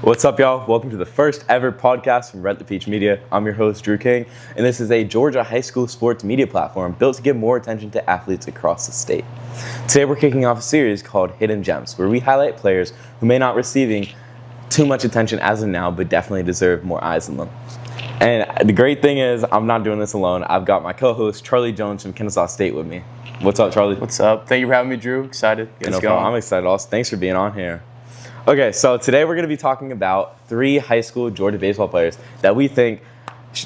What's up, y'all? Welcome to the first ever podcast from Rent the Peach Media. I'm your host, Drew King, and this is a Georgia high school sports media platform built to give more attention to athletes across the state. Today, we're kicking off a series called Hidden Gems, where we highlight players who may not receiving too much attention as of now, but definitely deserve more eyes on them. And the great thing is, I'm not doing this alone. I've got my co-host, Charlie Jones from Kennesaw State with me. What's up, Charlie? What's up? Thank you for having me, Drew. Excited. No problem. I'm excited also. Thanks for being on here. Okay, so today we're going to be talking about 3 high school Georgia baseball players that we think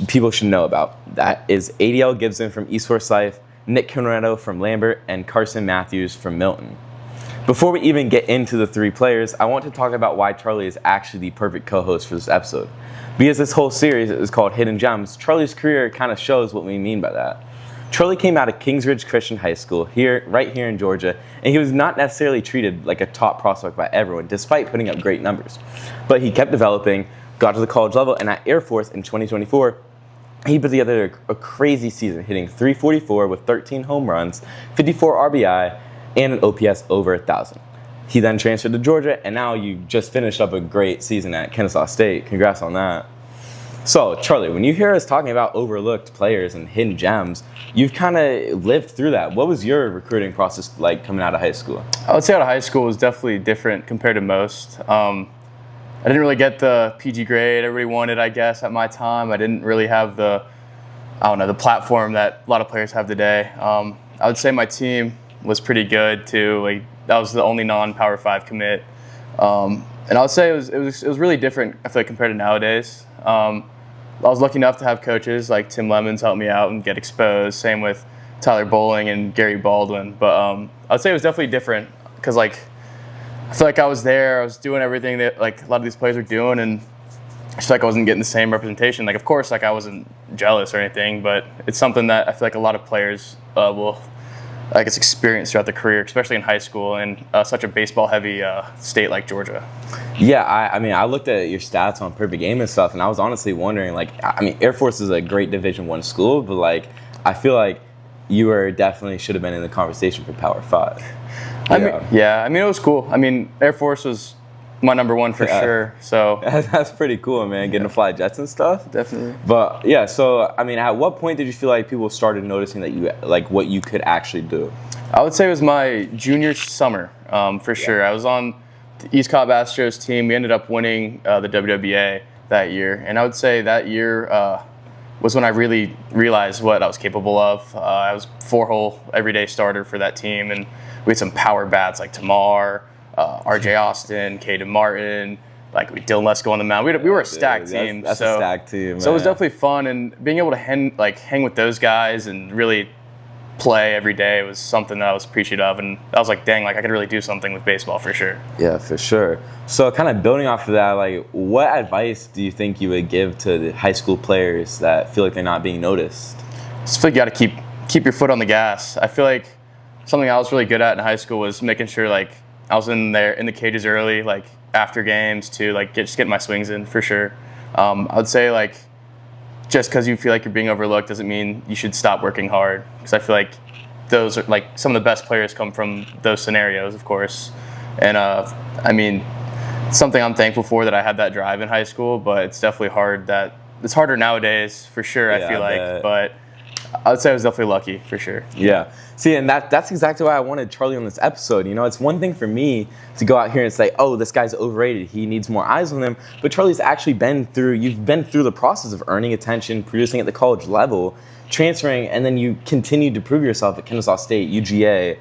people should know about. That is Ariel Gibson from East Forsyth, Nick Cornetto from Lambert, and Carson Mathews from Milton. Before we even get into the 3 players, I want to talk about why Charlie is actually the perfect co-host for this episode. Because this whole series is called Hidden Gems, Charlie's career kind of shows what we mean by that. Charlie came out of Kingsridge Christian High School right here in Georgia, and he was not necessarily treated like a top prospect by everyone, despite putting up great numbers. But he kept developing, got to the college level, and at Air Force in 2024, he put together a crazy season, hitting .344 with 13 home runs, 54 RBI, and an OPS over 1,000. He then transferred to Georgia, and now you just finished up a great season at Kennesaw State. Congrats on that. So, Charlie, when you hear us talking about overlooked players and hidden gems, you've kind of lived through that. What was your recruiting process like coming out of high school? I would say out of high school was definitely different compared to most. I didn't really get the PG grade everybody wanted, I guess, at my time. I didn't really have the platform that a lot of players have today. I would say my team was pretty good too. That was the only non-Power 5 commit. And I would say it was really different, I feel like, compared to nowadays. I was lucky enough to have coaches like Tim Lemons help me out and get exposed. Same with Tyler Bowling and Gary Baldwin. But I would say it was definitely different because I feel like I was there. I was doing everything that a lot of these players were doing, and I feel like I wasn't getting the same representation. Of course, I wasn't jealous or anything, but it's something that I feel like a lot of players will experience throughout their career, especially in high school in such a baseball-heavy state like Georgia. Yeah, I looked at your stats on Perfect Game and stuff, and I was honestly wondering, Air Force is a great Division I school, but I feel like you definitely should have been in the conversation for Power 5. It was cool. Air Force was my number one for sure. So that's pretty cool, man. Getting to fly jets and stuff. Definitely. But yeah, so at what point did you feel like people started noticing that you what you could actually do? I would say it was my junior summer, for sure. I was on the East Cobb Astros team. We ended up winning the WWA that year, and I would say that year was when I really realized what I was capable of. I was 4-hole everyday starter for that team, and we had some power bats like Tamar, R.J. Austin, Caden Martin, Dylan Lesko on the mound. We were a stacked team. That's a stacked team, man. So it was definitely fun, and being able to hang with those guys and really play every day was something that I was appreciative of, and I was dang, I could really do something with baseball for sure. Yeah, for sure. So kind of building off of that, what advice do you think you would give to the high school players that feel like they're not being noticed? I just feel like you got to keep your foot on the gas. I feel like something I was really good at in high school was making sure I was in the cages early, after games to just get my swings in for sure. I would say just because you feel like you're being overlooked doesn't mean you should stop working hard. Because I feel like those are some of the best players come from those scenarios, of course. And it's something I'm thankful for that I had that drive in high school. But it's definitely it's harder nowadays for sure. I feel like, but I would say I was definitely lucky for sure. Yeah. See, and that's exactly why I wanted Charlie on this episode. It's one thing for me to go out here and say, oh, this guy's overrated. He needs more eyes on him. But Charlie's actually you've been through the process of earning attention, producing at the college level, transferring, and then you continued to prove yourself at Kennesaw State, UGA.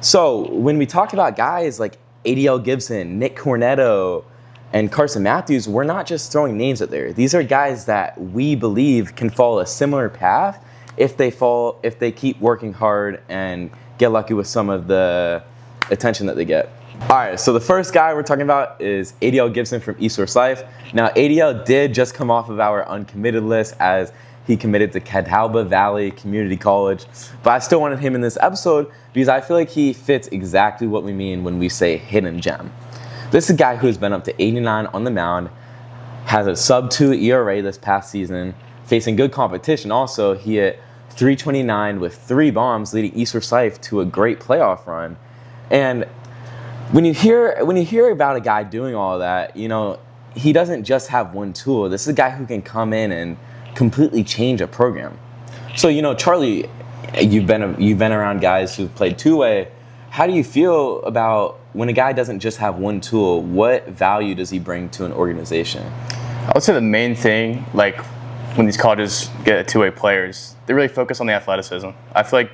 So when we talk about guys like Ariel Gibson, Nick Cornetto, and Carson Mathews, we're not just throwing names out there. These are guys that we believe can follow a similar path if they keep working hard and get lucky with some of the attention that they get. All right, so the first guy we're talking about is Ariel Gibson from East Forsyth. Now, Ariel did just come off of our uncommitted list as he committed to Catawba Valley Community College, but I still wanted him in this episode because I feel like he fits exactly what we mean when we say hidden gem. This is a guy who has been up to 89 on the mound, has a sub-2 ERA this past season, facing good competition also. He hit .329 with 3 bombs, leading East Forsyth to a great playoff run. And when you hear about a guy doing all that, he doesn't just have one tool. This is a guy who can come in and completely change a program. So, Charlie, you've been around guys who've played two-way. How do you feel about when a guy doesn't just have one tool? What value does he bring to an organization? I would say the main thing, like when these colleges get two-way players, they really focus on the athleticism. I feel like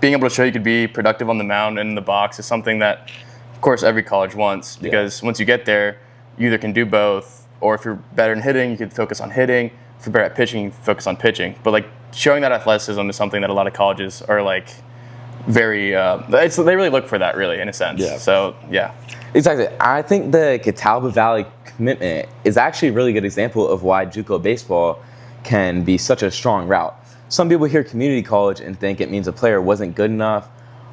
being able to show you could be productive on the mound and in the box is something that, of course, every college wants, because once you get there, you either can do both, or if you're better in hitting, you can focus on hitting. If you're better at pitching, you can focus on pitching. But like showing that athleticism is something that a lot of colleges are like very, they really look for that, really, in a sense. Yeah. So, yeah. Exactly. I think the Catawba Valley commitment is actually a really good example of why JUCO baseball can be such a strong route. Some people hear community college and think it means a player wasn't good enough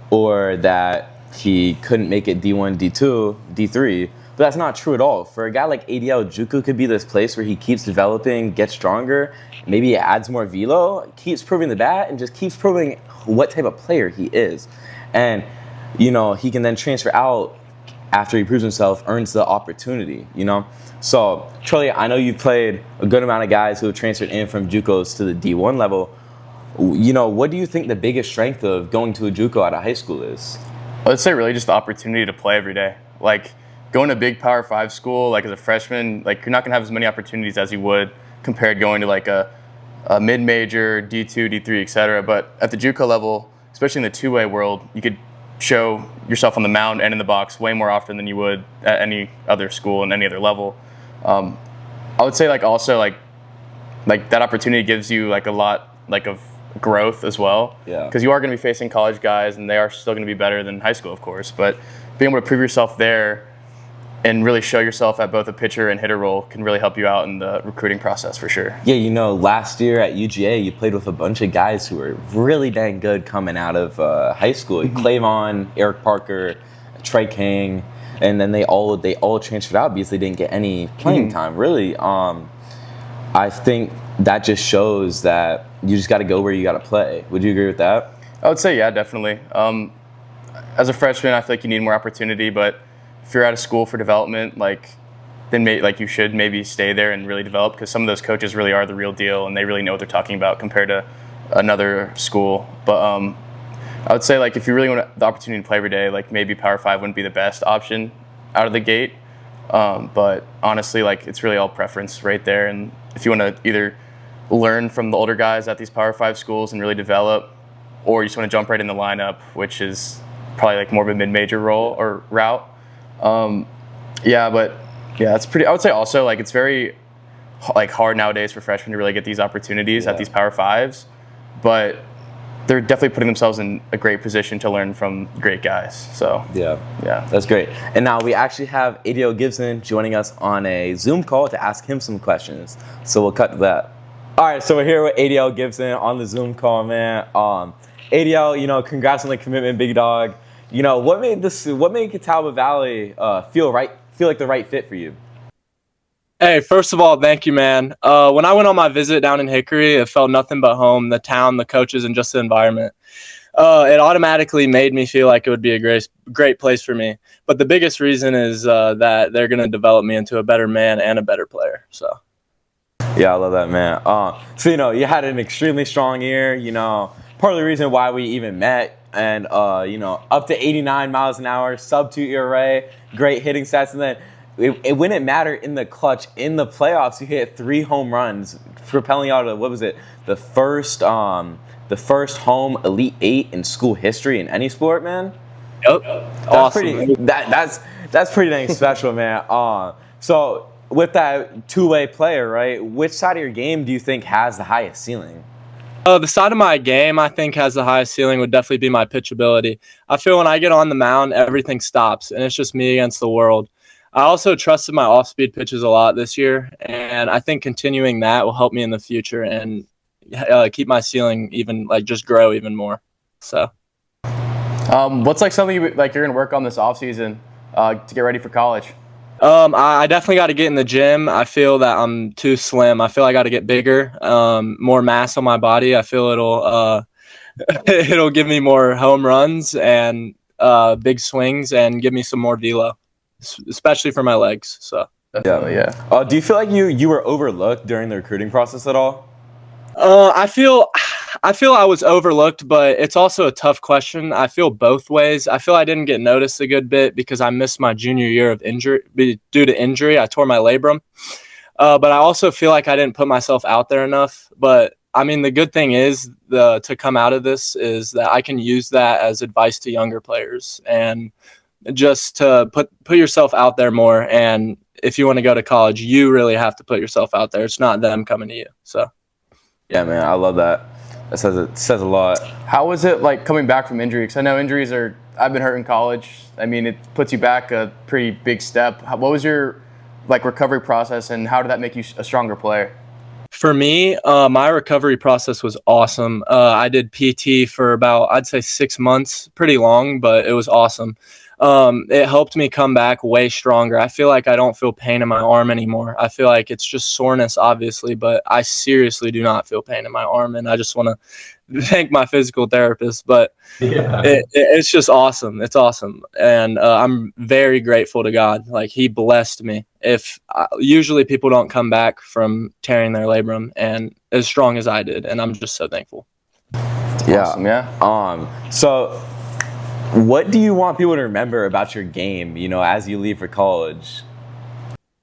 or that he couldn't make it D1, D2, D3, but that's not true at all. For a guy like ADL, JUCO could be this place where he keeps developing, gets stronger, maybe he adds more velo, keeps proving the bat, and just keeps proving what type of player he is. And, he can then transfer out after he proves himself, earns the opportunity, So, Charlie, I know you've played a good amount of guys who have transferred in from JUCOs to the D1 level. What do you think the biggest strength of going to a JUCO out of high school is? I'd say really just the opportunity to play every day. Like going to a big Power 5 school, like as a freshman, like you're not gonna have as many opportunities as you would compared going to like a mid-major, D2, D3, etc. But at the JUCO level, especially in the two-way world, you could show yourself on the mound and in the box way more often than you would at any other school and any other level. I would say like also like that opportunity gives you like a lot like of growth as well. Yeah. Because you are going to be facing college guys and they are still going to be better than high school, of course. But being able to prove yourself there and really show yourself at both a pitcher and hitter role can really help you out in the recruiting process for sure. Yeah, last year at UGA, you played with a bunch of guys who were really dang good coming out of high school. Clavon, Eric Parker, Trey King, and then they all transferred out because they didn't get any playing time, really. I think that just shows that you just got to go where you got to play. Would you agree with that? I would say, yeah, definitely. As a freshman, I feel like you need more opportunity, but if you're out of school for development, then you should maybe stay there and really develop, because some of those coaches really are the real deal and they really know what they're talking about compared to another school. But I would say if you really want the opportunity to play every day, maybe Power 5 wouldn't be the best option out of the gate. But honestly, it's really all preference right there. And if you want to either learn from the older guys at these Power 5 schools and really develop, or you just want to jump right in the lineup, which is probably more of a mid-major role or route. That's pretty. I would say also it's very hard nowadays for freshmen to really get these opportunities at these Power 5s, but they're definitely putting themselves in a great position to learn from great guys. So yeah, that's great. And now we actually have Ariel Gibson joining us on a Zoom call to ask him some questions. So we'll cut to that. All right, so we're here with Ariel Gibson on the Zoom call, man. Ariel, congrats on the commitment, big dog. What made Catawba Valley feel like the right fit for you? Hey, first of all, thank you, man. When I went on my visit down in Hickory, it felt nothing but home, the town, the coaches, and just the environment. It automatically made me feel like it would be a great place for me. But the biggest reason is that they're going to develop me into a better man and a better player. So. Yeah, I love that, man. So, you had an extremely strong year, part of the reason why we even met. And, up to 89 miles an hour, sub-2 ERA, great hitting stats. And then it wouldn't matter in the clutch. In the playoffs, you hit 3 home runs, propelling you out of, the first home Elite 8 in school history in any sport, man? Yep. Awesome. That's pretty dang special, man. So with that two-way player, right, which side of your game do you think has the highest ceiling? The side of my game I think has the highest ceiling would definitely be my pitchability. I feel when I get on the mound, everything stops, and it's just me against the world. I also trusted my off-speed pitches a lot this year, and I think continuing that will help me in the future and keep my ceiling even just grow even more. So, what's something you're going to work on this offseason to get ready for college? I definitely got to get in the gym. I feel that I'm too slim. I feel I got to get bigger, more mass on my body. I feel it'll give me more home runs, and big swings and give me some more velo, especially for my legs. So Definitely, yeah. Do you feel like you were overlooked during the recruiting process at all? I feel I was overlooked, but it's also a tough question. I feel both ways. I feel I didn't get noticed a good bit because I missed my junior year of injury due to injury. I tore my labrum. But I also feel like I didn't put myself out there enough. But I mean, the good thing is to come out of this is that I can use that as advice to younger players and just to put yourself out there more. And if you want to go to college, you really have to put yourself out there. It's not them coming to you. So, yeah, man, I love that. That says a lot. How was it like coming back from injury? Because I know injuries are. I've been hurt in college. I mean, it puts you back a pretty big step. What was your recovery process, and how did that make you a stronger player? For me, my recovery process was awesome. I did PT for about, I'd say 6 months, pretty long, but it was awesome. It helped me come back way stronger. I feel like I don't feel pain in my arm anymore. I feel like it's just soreness, obviously, but I seriously do not feel pain in my arm, and I just want to thank my physical therapist. But it's just awesome. It's awesome, and I'm very grateful to God. Like, He blessed me. Usually people don't come back from tearing their labrum and as strong as I did, and I'm just so thankful. Yeah, awesome, yeah. So, what do you want people to remember about your game, as you leave for college?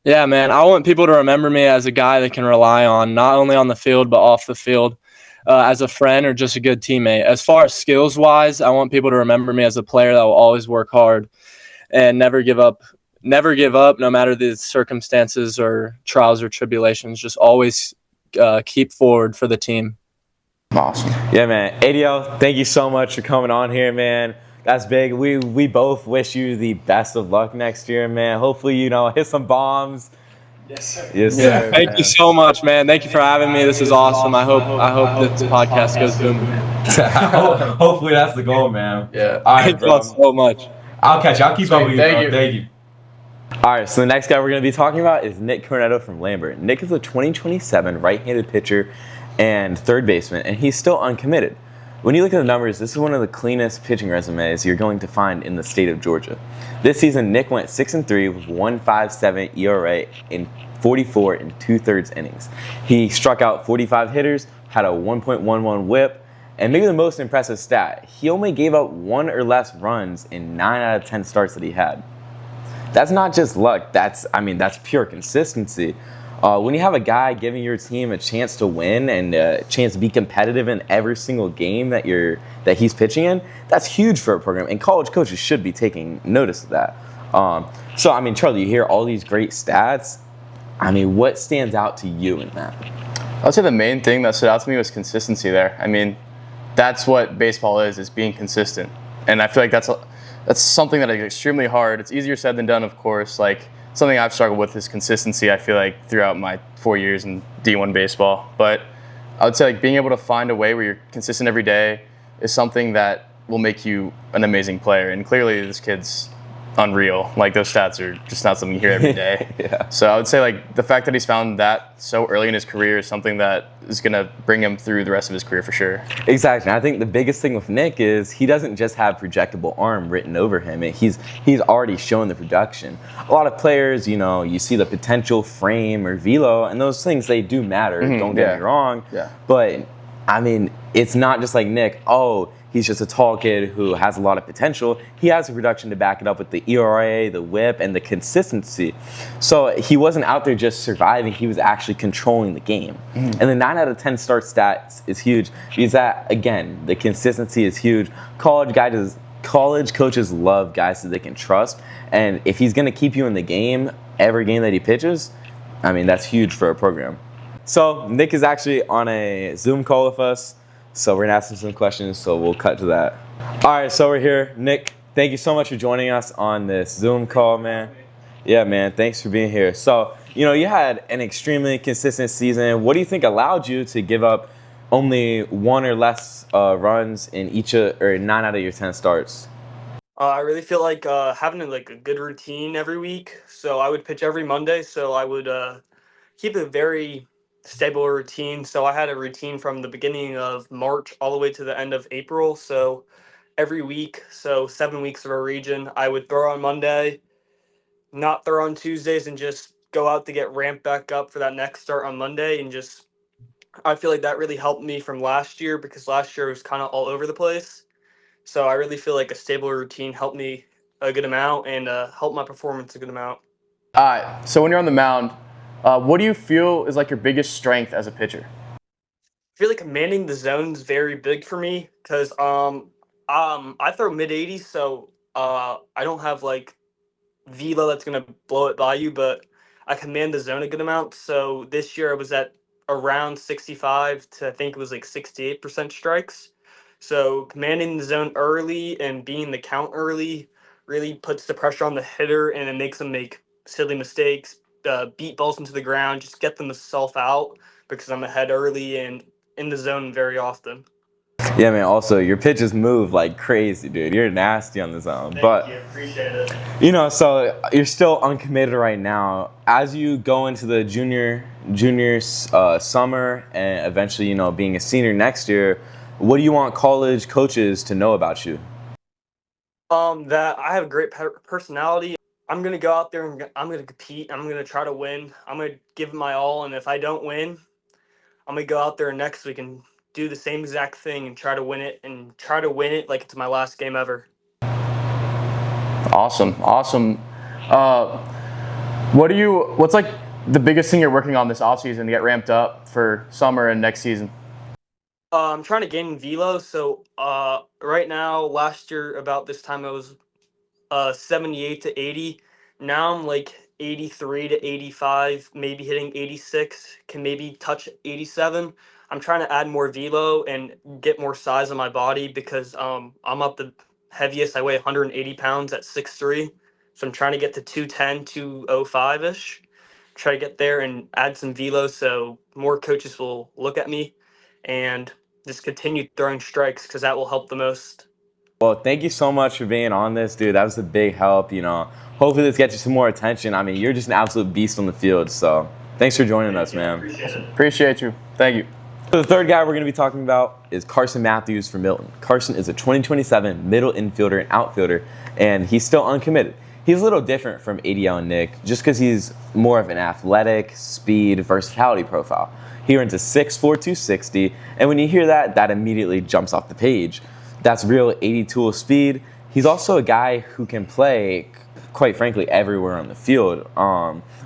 Yeah, man, I want people to remember me as a guy they can rely on, not only on the field, but off the field, as a friend or just a good teammate. As far as skills-wise, I want people to remember me as a player that will always work hard and never give up. Never give up, no matter the circumstances or trials or tribulations. Just always keep forward for the team. Awesome. Yeah, man. Ariel, thank you so much for coming on here, man. That's big. We both wish you the best of luck next year, man. Hopefully, hit some bombs. Yes, sir. Yes, sir. Yeah, thank you so much, man. Thank you for having me. This is awesome. I hope this podcast goes boom. Hopefully, that's the goal, man. Yeah. All right, Thank bro. you so much. I'll catch you. I'll keep up with you, Thank bro. you. Thank you. All right, so the next guy we're going to be talking about is Nick Cornetto from Lambert. Nick is a 2027 right-handed pitcher and third baseman, and he's still uncommitted. When you look at the numbers, this is one of the cleanest pitching resumes you're going to find in the state of Georgia. This season, Nick went 6-3 with 1.57 ERA in 44 and 2/3 innings. He struck out 45 hitters, had a 1.11 WHIP, and maybe the most impressive stat, he only gave up 1 or less runs in 9 out of 10 starts that he had. That's not just luck. That's pure consistency. When you have a guy giving your team a chance to win and a chance to be competitive in every single game that he's pitching in, that's huge for a program. And college coaches should be taking notice of that. Charlie, you hear all these great stats. What stands out to you in that? I would say the main thing that stood out to me was consistency there. That's what baseball is being consistent. And I feel like that's something that is extremely hard. It's easier said than done, of course. Something I've struggled with is consistency, I feel like, throughout my 4 years in D1 baseball. But I would say being able to find a way where you're consistent every day is something that will make you an amazing player. And clearly this kid's unreal. Those stats are just not something you hear every day. Yeah. So I would say the fact that he's found that so early in his career is something that is going to bring him through the rest of his career for sure. Exactly. I think the biggest thing with Nick is he doesn't just have projectable arm written over him. He's already shown the production. A lot of players, you see the potential frame or velo, and those things, they do matter. Mm-hmm. Don't get me wrong. Yeah. But it's not just like Nick, he's just a tall kid who has a lot of potential. He has the production to back it up with the ERA, the WHIP, and the consistency. So he wasn't out there just surviving. He was actually controlling the game. Mm-hmm. And the 9 out of 10 start stats is huge because again, the consistency is huge. College coaches love guys that they can trust. And if he's going to keep you in the game, every game that he pitches, that's huge for a program. So Nick is actually on a Zoom call with us. So we're going to ask him some questions, so we'll cut to that. All right, so we're here. Nick, thank you so much for joining us on this Zoom call, man. Yeah, man, thanks for being here. So, you had an extremely consistent season. What do you think allowed you to give up only 1 or less runs in 9 out of your 10 starts? I really feel like having a good routine every week. So I would pitch every Monday, so I would keep a very stable routine. So I had a routine from the beginning of March all the way to the end of April. So every week, so 7 weeks of a region. I would throw on Monday, not throw on Tuesdays, and just go out to get ramped back up for that next start on Monday. And just, I feel like that really helped me from last year because last year was kind of all over the place. So I really feel like a stable routine helped me a good amount and helped my performance a good amount. All right. So when you're on the mound, what do you feel is like your biggest strength as a pitcher? I feel like commanding the zone is very big for me because I throw mid 80s, so I don't have like velo that's gonna blow it by you, but I command the zone a good amount. So this year I was at around 65 to I think it was like 68% strikes. So commanding the zone early and being the count early really puts the pressure on the hitter and it makes them make silly mistakes, beat balls into the ground, just get them to self out because I'm ahead early and in the zone very often. Yeah, man. Also, your pitches move like crazy, dude. You're nasty on the zone. Thank you, appreciate it. So you're still uncommitted right now. As you go into the junior summer and eventually, being a senior next year, what do you want college coaches to know about you? That I have a great personality. I'm gonna go out there and I'm gonna compete. I'm gonna try to win. I'm gonna give it my all, and if I don't win, I'm gonna go out there next week and do the same exact thing and try to win it like it's my last game ever. Awesome. What's like the biggest thing you're working on this offseason to get ramped up for summer and next season? I'm trying to gain velo. So right now, last year about this time I was 78 to 80. Now I'm like 83 to 85, maybe hitting 86, can maybe touch 87. I'm trying to add more velo and get more size on my body because I'm up the heaviest. I weigh 180 pounds at 6'3". So I'm trying to get to 210, 205-ish. Try to get there and add some velo so more coaches will look at me and just continue throwing strikes because that will help the most. Well, thank you so much for being on this, dude. That was a big help. Hopefully this gets you some more attention. I mean, you're just an absolute beast on the field. So thanks for joining us, man. Appreciate you. Thank you. So the third guy we're going to be talking about is Carson Mathews from Milton. Carson is a 2027 middle infielder and outfielder, and he's still uncommitted. He's a little different from ADL and Nick just because he's more of an athletic, speed, versatility profile. He runs a 6'4", 260, and when you hear that, that immediately jumps off the page. That's real 80-tool speed. He's also a guy who can play, quite frankly, everywhere on the field,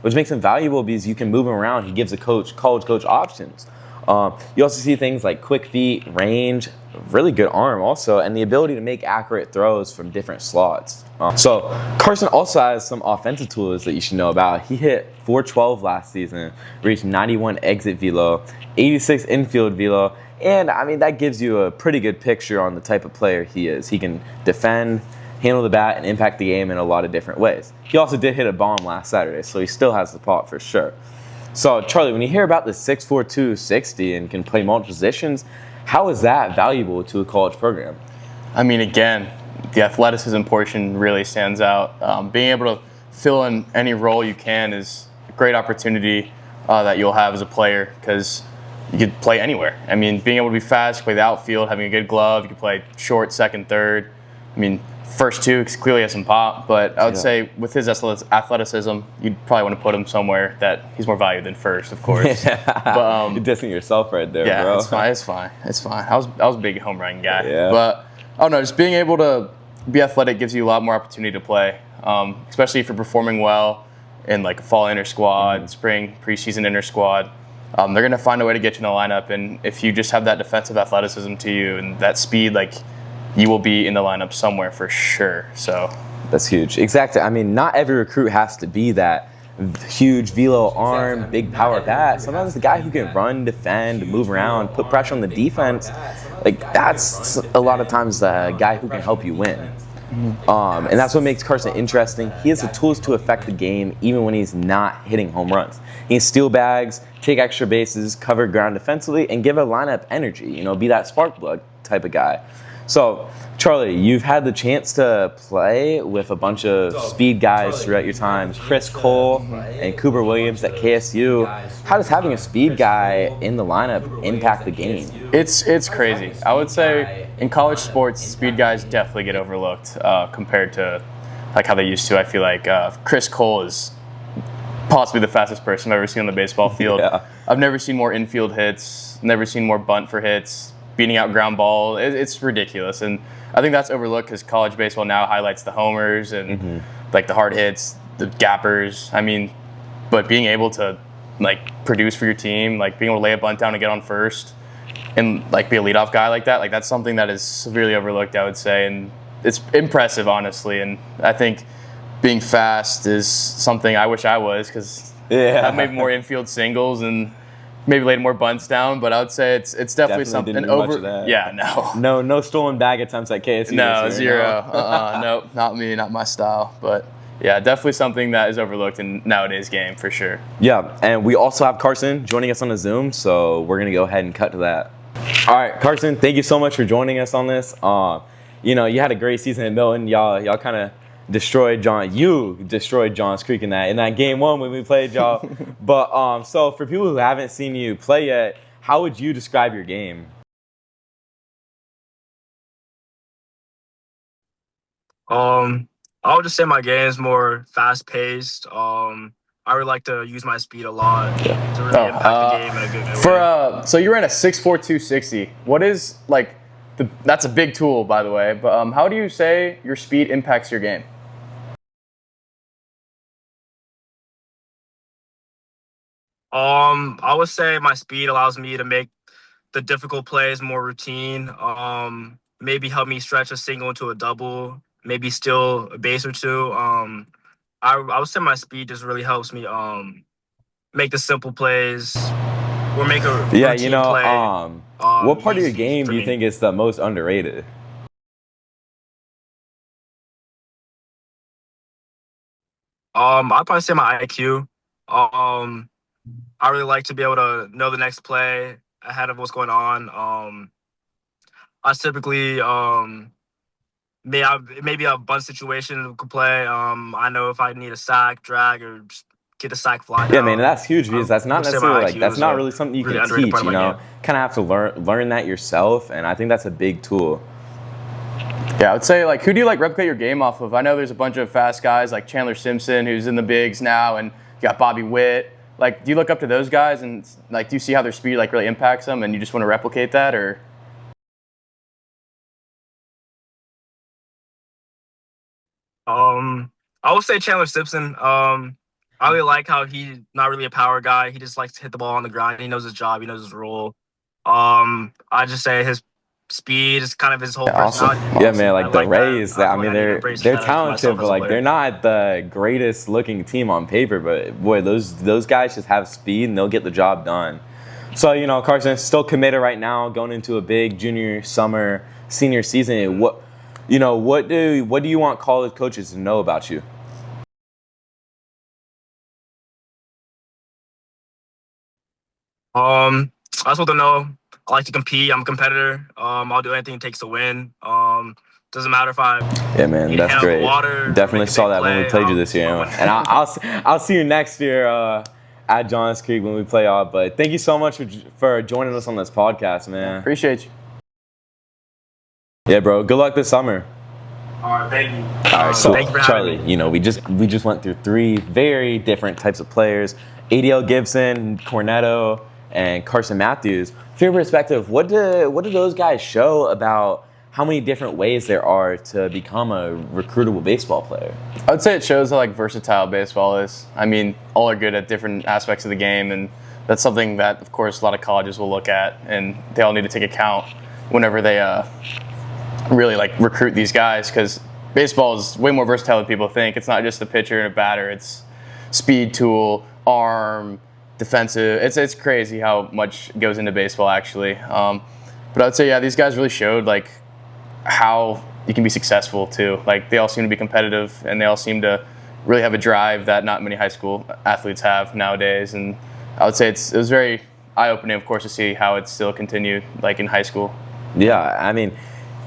which makes him valuable because you can move him around. He gives a college coach options. You also see things like quick feet, range, really good arm also, and the ability to make accurate throws from different slots. So Carson also has some offensive tools that you should know about. He hit 412 last season, reached 91 exit velo, 86 infield velo, and I mean that gives you a pretty good picture on the type of player he is. He can defend, handle the bat, and impact the game in a lot of different ways. He also did hit a bomb last Saturday, so he still has the pop for sure. So, Charlie, when you hear about the 6'4", 260 and can play multiple positions, how is that valuable to a college program? I mean, again, the athleticism portion really stands out. Being able to fill in any role you can is a great opportunity that you'll have as a player because you could play anywhere. I mean, being able to be fast, play the outfield, having a good glove, you can play short, second, third. I mean, first two clearly has some pop, but I would say with his athleticism, you'd probably want to put him somewhere that he's more valued than first, of course. But you're dissing yourself right there, bro. Yeah, it's fine. I was a big home run guy. Yeah. But I don't know, just being able to be athletic gives you a lot more opportunity to play, especially if you're performing well in like a fall inter squad, spring preseason inter squad. They're going to find a way to get you in the lineup, and if you just have that defensive athleticism to you and that speed, like, you will be in the lineup somewhere for sure. So that's huge. Exactly. I mean, not every recruit has to be that huge velo arm, big power bat. Sometimes the guy who can run, defend, move around, put pressure on the defense, like that's a lot of times the guy who can help you win. And that's what makes Carson interesting. He has the tools to affect the game even when he's not hitting home runs. He can steal bags, take extra bases, cover ground defensively, and give a lineup energy, be that spark plug type of guy. So, Charlie, you've had the chance to play with a bunch of speed guys throughout your time. Chris Cole and Cooper Williams at KSU. How does having a speed guy in the lineup impact the game? It's crazy. I would say in college sports, speed guys definitely get overlooked compared to like how they used to. I feel like Chris Cole is possibly the fastest person I've ever seen on the baseball field. Yeah. I've never seen more infield hits, never seen more bunt for hits, beating out ground ball. It's ridiculous. And I think that's overlooked because college baseball now highlights the homers and like the hard hits, the gappers. I mean, but being able to like produce for your team, like being able to lay a bunt down and get on first and like be a leadoff guy like that, like that's something that is severely overlooked, I would say. And it's impressive, honestly. And I think being fast is something I wish I was because I made more infield singles and maybe laid more bunts down. But I would say it's definitely something. Didn't do much of that. Yeah, No stolen bag attempts at KSU. No, this year, zero. No, not me, not my style. But yeah, definitely something that is overlooked in nowadays game for sure. Yeah, and we also have Carson joining us on the Zoom, so we're gonna go ahead and cut to that. All right, Carson, thank you so much for joining us on this. You know, you had a great season at Milton. Y'all kind of destroyed Johns Creek in that game one when we played y'all. But so for people who haven't seen you play yet, how would you describe your game? I would just say my game is more fast paced. I really like to use my speed a lot to really impact the game in a good way. So you ran a 6'4", 260. What is like that's a big tool, by the way. But how do you say your speed impacts your game? I would say my speed allows me to make the difficult plays more routine. Maybe help me stretch a single into a double. Maybe steal a base or two. I would say my speed just really helps me make the simple plays or make a routine play. What part of your easy game for do you me. think is the most underrated? I'd probably say my IQ. I really like to be able to know the next play ahead of what's going on. I typically maybe a bunt situation could play. I know if I need a sack, drag, or just get a sack fly down. Yeah, man, that's huge because that's not necessarily like that's not really something you really can underrated teach. part of You my know, game. kind of have to learn that yourself, and I think that's a big tool. Yeah, I would say, like, who do you, like, replicate your game off of? I know there's a bunch of fast guys, like Chandler Simpson, who's in the bigs now, and you got Bobby Witt. Like, do you look up to those guys, and, like, do you see how their speed, like, really impacts them, and you just want to replicate that, or? I would say Chandler Simpson. I really like how he's not really a power guy. He just likes to hit the ball on the ground. He knows his job. He knows his role. I just say his speed is kind of his whole personality. Yeah, man, like I the like that. Rays, I mean, they're embrace that talented, myself but as a like player. they're not the greatest looking team on paper. But boy, those guys just have speed and they'll get the job done. So you know, Carson still committed right now, going into a big junior, summer, senior season. What do you want college coaches to know about you? I just want to know. I like to compete. I'm a competitor. I'll do anything it takes to win. Doesn't matter if I Yeah, man, need a that's hand on the great. water, Definitely make a saw big that when we play. played you this year, and I'll see you next year at Johns Creek when we play y'all. But thank you so much for joining us on this podcast, man. Appreciate you. Yeah, bro. Good luck this summer. All right, thank you. All right, so Thank you for Charlie, having me. you know, we just went through three very different types of players: Ariel Gibson, Cornetto, and Carson Mathews. From your perspective, what do those guys show about how many different ways there are to become a recruitable baseball player? I would say it shows how, like, versatile baseball is. I mean, all are good at different aspects of the game, and that's something that, of course, a lot of colleges will look at, and they all need to take account whenever they really, like, recruit these guys, because baseball is way more versatile than people think. It's not just a pitcher and a batter. It's speed, tool, arm, defensive. It's crazy how much goes into baseball, actually. But I would say, yeah, these guys really showed, like, how you can be successful too. Like, they all seem to be competitive, and they all seem to really have a drive that not many high school athletes have nowadays. And I would say it was very eye-opening, of course, to see how it's still continued, like, in high school. Yeah, I mean,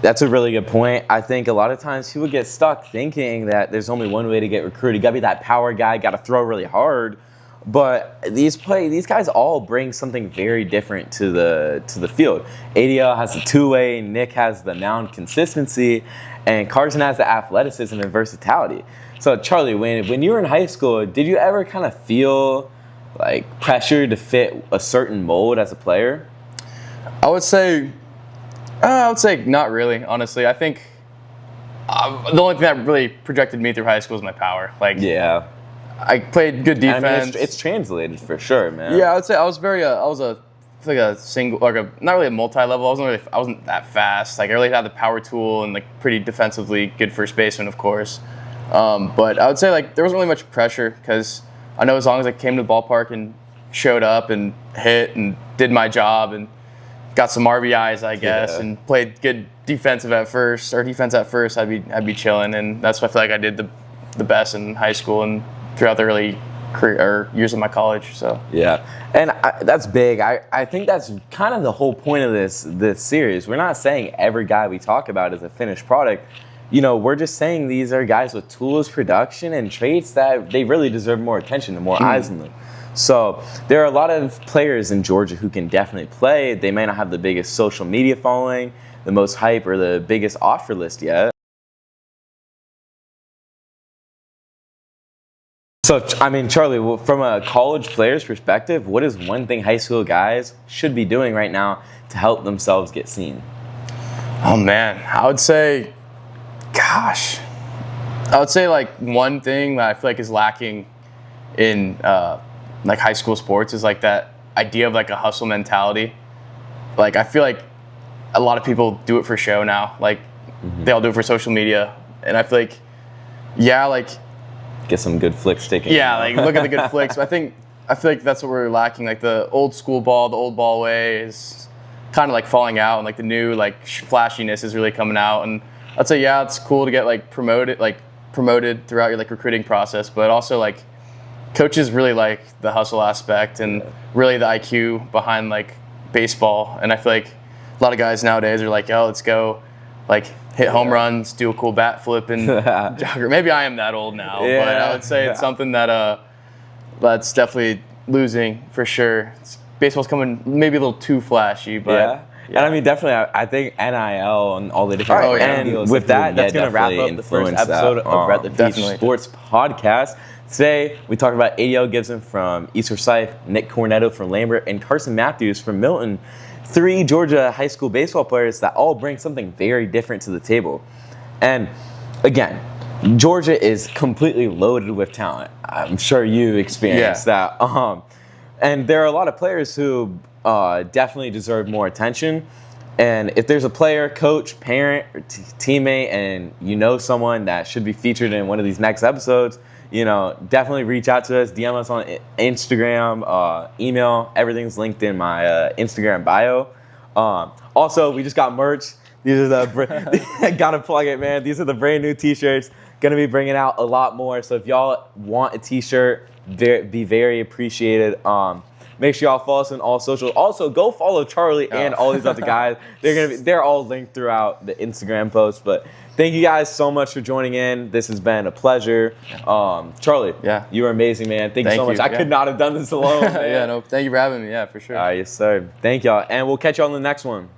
That's a really good point. I think a lot of times people get stuck thinking that there's only one way to get recruited. You gotta be that power guy, gotta throw really hard. But these guys all bring something very different to the field. ADL has the two-way, Nick has the mound consistency, and Carson has the athleticism and versatility. So Charlie, when you were in high school, did you ever kind of feel like pressure to fit a certain mold as a player? I would say not really, honestly. I think the only thing that really projected me through high school was my power. Like, Yeah. I played good defense. I mean, it's translated for sure, man. Yeah, I would say I was like a single, not really a multi-level. I wasn't that fast. Like, I really had the power tool and like pretty defensively good first baseman, of course. But I would say like there wasn't really much pressure because I know as long as I came to the ballpark and showed up and hit and did my job and got some RBIs, I guess, and played good defense at first, I'd be chilling, and that's what I feel like I did the best in high school and throughout the early career or years of my college. So yeah, and that's big. I think that's kind of the whole point of this series. We're not saying every guy we talk about is a finished product. You know, we're just saying these are guys with tools, production, and traits that they really deserve more attention and more eyes on them. So there are a lot of players in Georgia who can definitely play. They may not have the biggest social media following, the most hype, or the biggest offer list yet. So, I mean, Charlie, from a college player's perspective, what is one thing high school guys should be doing right now to help themselves get seen? Oh, man. I would say like one thing that I feel like is lacking in like high school sports is like that idea of like a hustle mentality. Like, I feel like a lot of people do it for show now. Like, they all do it for social media. And I feel like, Get some good flicks taken. yeah, like look at the good flicks. But I feel like that's what we're lacking. Like the old school ball, the old ball way is kind of like falling out, and like the new like flashiness is really coming out. And I'd say it's cool to get like promoted throughout your like recruiting process, but also like coaches really like the hustle aspect and really the IQ behind like baseball. And I feel like a lot of guys nowadays are like, let's go like hit home runs, do a cool bat flip and jogger. Maybe I am that old now, but I would say it's something that that's definitely losing for sure. Baseball's coming maybe a little too flashy, but and I mean, definitely, I think NIL and all the different and with that, that's going to wrap up the first episode of Red the Peach Sports Podcast. Today, we talked about Ariel Gibson from East Forsyth, Nick Cornetto from Lambert, and Carson Mathews from Milton. 3 Georgia high school baseball players that all bring something very different to the table. And again, Georgia is completely loaded with talent. I'm sure you experienced that. And there are a lot of players who definitely deserve more attention. And if there's a player, coach, parent, or teammate, and you know someone that should be featured in one of these next episodes, definitely reach out to us, DM us on Instagram, email. Everything's linked in my Instagram bio. Also, we just got merch. These are the gotta plug it, man. These are the brand new T-shirts. Gonna be bringing out a lot more. So if y'all want a T-shirt, be very appreciated. Make sure y'all follow us on all socials. Also, go follow Charlie and all these other guys. They're all linked throughout the Instagram post. But thank you guys so much for joining in. This has been a pleasure. Charlie, you were amazing, man. Thank you so much. I could not have done this alone, man. Thank you for having me. Yeah, for sure. Yes, sir. Thank y'all. And we'll catch you on the next one.